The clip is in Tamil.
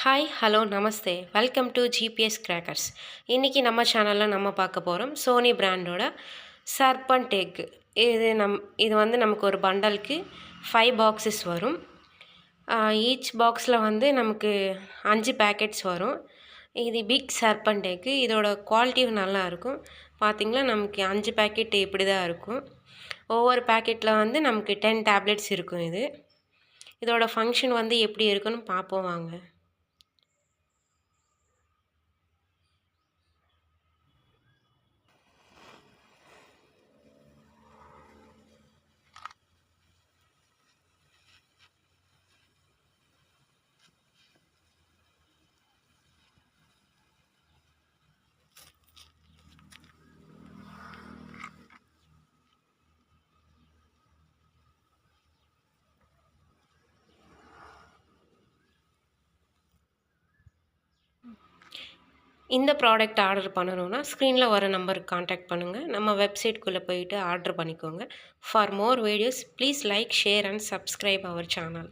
Hi hello Namaste welcome to GPS crackers. இன்றைக்கி நம்ம சேனலில் நம்ம பார்க்க போகிறோம் சோனி பிராண்டோட சர்பன்ட் எக். இது வந்து நமக்கு ஒரு பண்டலுக்கு 5 பாக்ஸஸ் வரும். ஈச் பாக்ஸில் வந்து நமக்கு 5 பேக்கெட்ஸ் வரும். இது பிக் சர்பன்ட் எக்கு. இதோட குவாலிட்டியும் நல்லாயிருக்கும். பார்த்திங்களா, நமக்கு 5 பேக்கெட் இப்படி தான் இருக்கும். ஒவ்வொரு பேக்கெட்டில் வந்து நமக்கு 10 டேப்லெட்ஸ் இருக்கும். இதோட ஃபங்க்ஷன் வந்து எப்படி இருக்குன்னு பார்ப்போம் வாங்க. இந்த ப்ராடக்ட் ஆர்டர் பண்ணணுன்னா ஸ்க்ரீனில் வர நம்பருக்கு காண்டாக்ட் பண்ணுங்கள். நம்ம வெப்சைட்குள்ளே போயிட்டு ஆர்டர் பண்ணிக்கோங்க. For more videos please like, share and subscribe our channel.